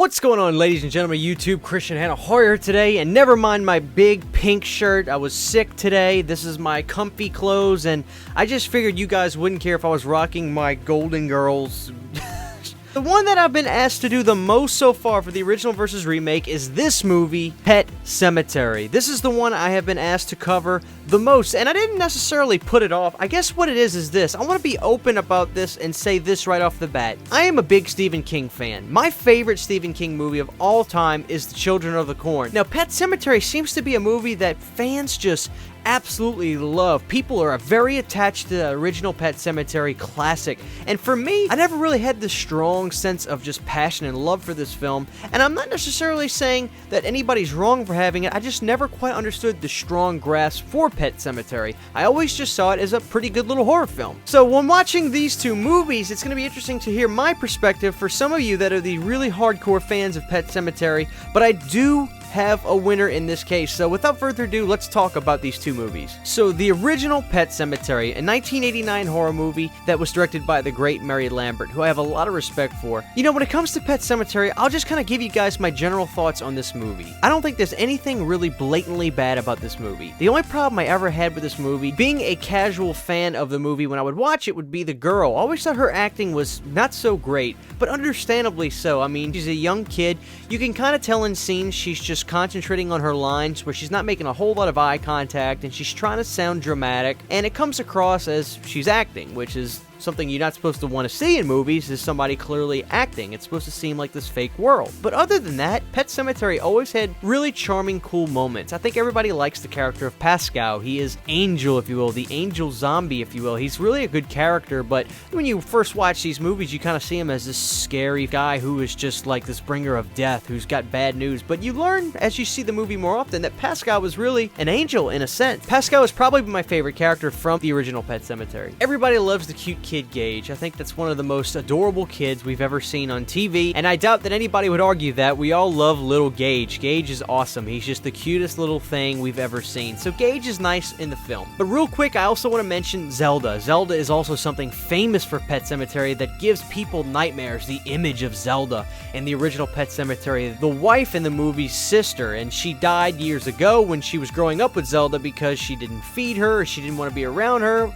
What's going on, ladies and gentlemen, YouTube? Christian Hannah Hoyer today, and never mind my big pink shirt. I was sick today. This is my comfy clothes, and I just figured you guys wouldn't care if I was rocking my Golden Girls. The one that I've been asked to do the most so far for the original versus remake is this movie, Pet Sematary. This is the one I have been asked to cover the most, and I didn't necessarily put it off. I guess what it is this. I want to be open about this and say this right off the bat. I am a big Stephen King fan. My favorite Stephen King movie of all time is The Children of the Corn. Now, Pet Sematary seems to be a movie that fans just absolutely love. People are very attached to the original Pet Sematary classic, and for me, I never really had this strong sense of just passion and love for this film, and I'm not necessarily saying that anybody's wrong for having it. I just never quite understood the strong grasp for Pet Sematary. I always just saw it as a pretty good little horror film. So when watching these two movies, it's going to be interesting to hear my perspective for some of you that are the really hardcore fans of Pet Sematary, but I do have a winner in this case. So without further ado, let's talk about these two movies. So the original Pet Sematary, a 1989 horror movie that was directed by the great Mary Lambert, who I have a lot of respect for. You know, when it comes to Pet Sematary, I'll just kind of give you guys my general thoughts on this movie. I don't think there's anything really blatantly bad about this movie. The only problem I ever had with this movie, being a casual fan of the movie when I would watch it, would be the girl. I always thought her acting was not so great, but understandably so. I mean, she's a young kid. You can kind of tell in scenes she's just concentrating on her lines where she's not making a whole lot of eye contact, and she's trying to sound dramatic, and it comes across as she's acting, which is something you're not supposed to want to see in movies, is somebody clearly acting. It's supposed to seem like this fake world. But other than that, Pet Sematary always had really charming, cool moments. I think everybody likes the character of Pascal. He is Angel, if you will, the angel zombie, if you will. He's really a good character, but when you first watch these movies, you kind of see him as this scary guy who is just like this bringer of death, who's got bad news. But you learn, as you see the movie more often, that Pascal was really an angel in a sense. Pascal is probably my favorite character from the original Pet Sematary. Everybody loves the cute kid Gage. I think that's one of the most adorable kids we've ever seen on TV, and I doubt that anybody would argue that. We all love little Gage. Gage is awesome. He's just the cutest little thing we've ever seen. So Gage is nice in the film. But real quick, I also want to mention Zelda. Zelda is also something famous for Pet Sematary that gives people nightmares. The image of Zelda in the original Pet Sematary, the wife in the movie's sister, and she died years ago when she was growing up with Zelda because she didn't feed her, or she didn't want to be around her.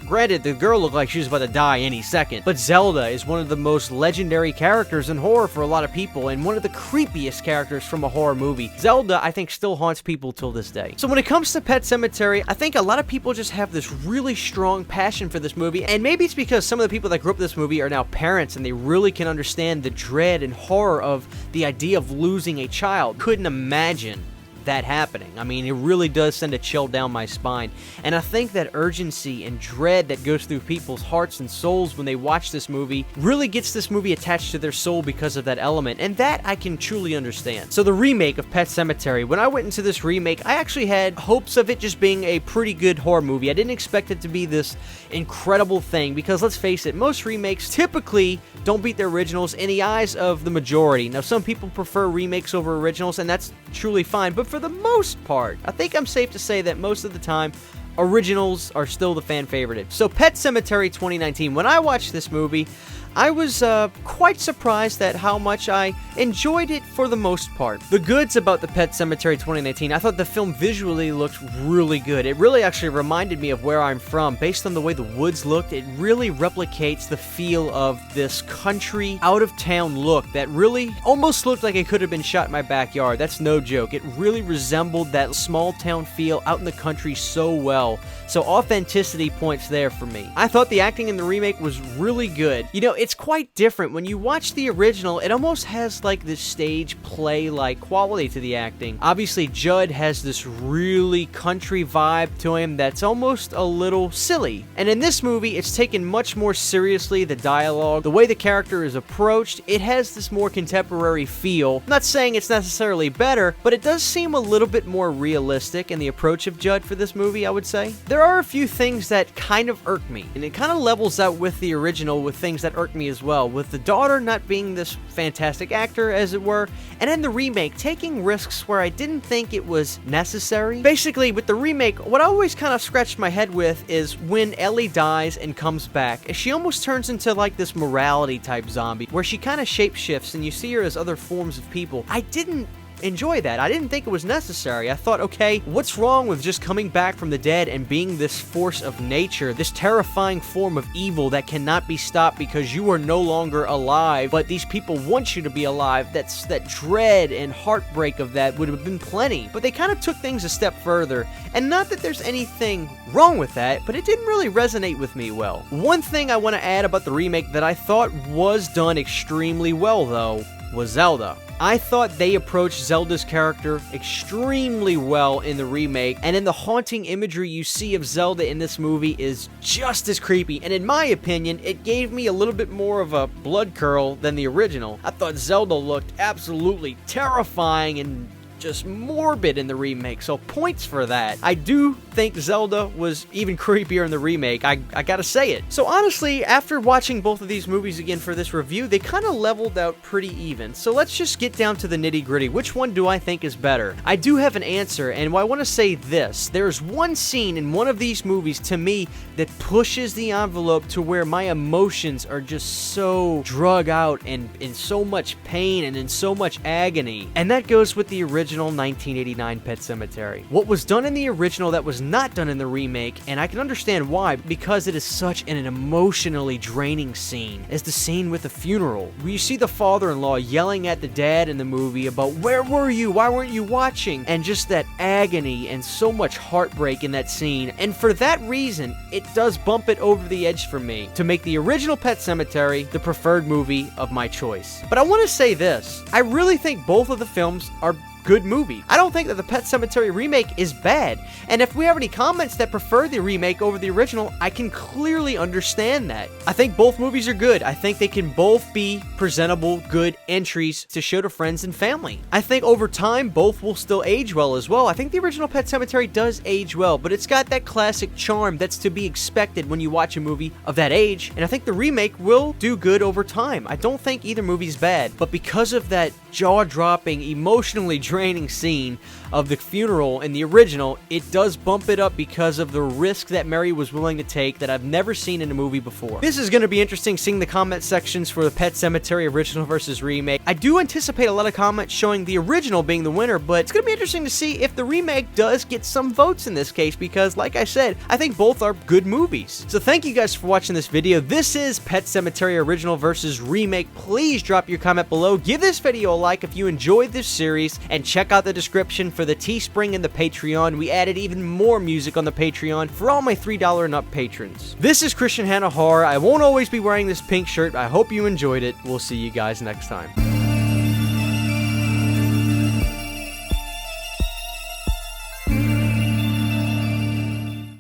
Granted, the girl looked like she was about to die any second, but Zelda is one of the most legendary characters in horror for a lot of people, and one of the creepiest characters from a horror movie. Zelda, I think, still haunts people till this day. So when it comes to Pet Sematary, I think a lot of people just have this really strong passion for this movie, and maybe it's because some of the people that grew up with this movie are now parents, and they really can understand the dread and horror of the idea of losing a child. Couldn't imagine that happening. I mean, it really does send a chill down my spine, and I think that urgency and dread that goes through people's hearts and souls when they watch this movie really gets this movie attached to their soul because of that element, and that I can truly understand. So the remake of Pet Sematary, when I went into this remake, I actually had hopes of it just being a pretty good horror movie. I didn't expect it to be this incredible thing, because let's face it, most remakes typically don't beat their originals in the eyes of the majority. Now, some people prefer remakes over originals, and that's truly fine, but for the most part, I think I'm safe to say that most of the time, originals are still the fan favorite. So Pet Sematary 2019, when I watched this movie, I was quite surprised at how much I enjoyed it for the most part. The goods about the Pet Sematary 2019, I thought the film visually looked really good. It really actually reminded me of where I'm from. Based on the way the woods looked, it really replicates the feel of this country, out-of-town look that really almost looked like it could have been shot in my backyard. That's no joke. It really resembled that small-town feel out in the country so well. So authenticity points there for me. I thought the acting in the remake was really good. You know, it's quite different. When you watch the original, it almost has like this stage play-like quality to the acting. Obviously, Judd has this really country vibe to him that's almost a little silly. And in this movie, it's taken much more seriously. The dialogue, the way the character is approached, it has this more contemporary feel. I'm not saying it's necessarily better, but it does seem a little bit more realistic in the approach of Judd for this movie, I would say. There are a few things that kind of irk me, and it kind of levels out with the original with things that irk irked me as well, with the daughter not being this fantastic actor, as it were, and then the remake taking risks where I didn't think it was necessary. Basically, with the remake, what I always kind of scratched my head with is when Ellie dies and comes back, she almost turns into like this morality type zombie, where she kind of shapeshifts and you see her as other forms of people. I didn't enjoy that. I didn't think it was necessary. I thought, okay, what's wrong with just coming back from the dead and being this force of nature, this terrifying form of evil that cannot be stopped because you are no longer alive, but these people want you to be alive? That dread and heartbreak of that would have been plenty. But they kind of took things a step further, and not that there's anything wrong with that, but it didn't really resonate with me well. One thing I want to add about the remake that I thought was done extremely well, though, was Zelda. I thought they approached Zelda's character extremely well in the remake, and in the haunting imagery you see of Zelda in this movie is just as creepy, and in my opinion, it gave me a little bit more of a blood curdle than the original. I thought Zelda looked absolutely terrifying and just morbid in the remake, so points for that. I do think Zelda was even creepier in the remake, I gotta say it. So honestly, after watching both of these movies again for this review, they kind of leveled out pretty even. So let's just get down to the nitty gritty. Which one do I think is better? I do have an answer, and I want to say this. There's one scene in one of these movies to me that pushes the envelope to where my emotions are just so drug out and in so much pain and in so much agony, and that goes with the original 1989 Pet Sematary. What was done in the original that was not done in the remake, and I can understand why, because it is such an emotionally draining scene, is the scene with the funeral, where you see the father-in-law yelling at the dad in the movie about, "Where were you? Why weren't you watching?" And just that agony and so much heartbreak in that scene. And for that reason, it does bump it over the edge for me to make the original Pet Sematary the preferred movie of my choice. But I want to say this, I really think both of the films are good movie. I don't think that the Pet Sematary remake is bad, and if we have any comments that prefer the remake over the original, I can clearly understand that. I think both movies are good. I think they can both be presentable, good entries to show to friends and family. I think over time, both will still age well as well. I think the original Pet Sematary does age well, but it's got that classic charm that's to be expected when you watch a movie of that age, and I think the remake will do good over time. I don't think either movie's bad, but because of that jaw-dropping, emotionally draining scene of the funeral in the original, it does bump it up because of the risk that Mary was willing to take that I've never seen in a movie before. This is going to be interesting seeing the comment sections for the Pet Sematary original versus remake. I do anticipate a lot of comments showing the original being the winner, but it's going to be interesting to see if the remake does get some votes in this case, because like I said, I think both are good movies. So thank you guys for watching this video. This is Pet Sematary original versus remake. Please drop your comment below. Give this video a like if you enjoyed this series, and check out the description for the Teespring and the Patreon. We added even more music on the Patreon for all my $3 and up patrons. This is Christian Hanna Horror. I won't always be wearing this pink shirt. I hope you enjoyed it. We'll see you guys next time.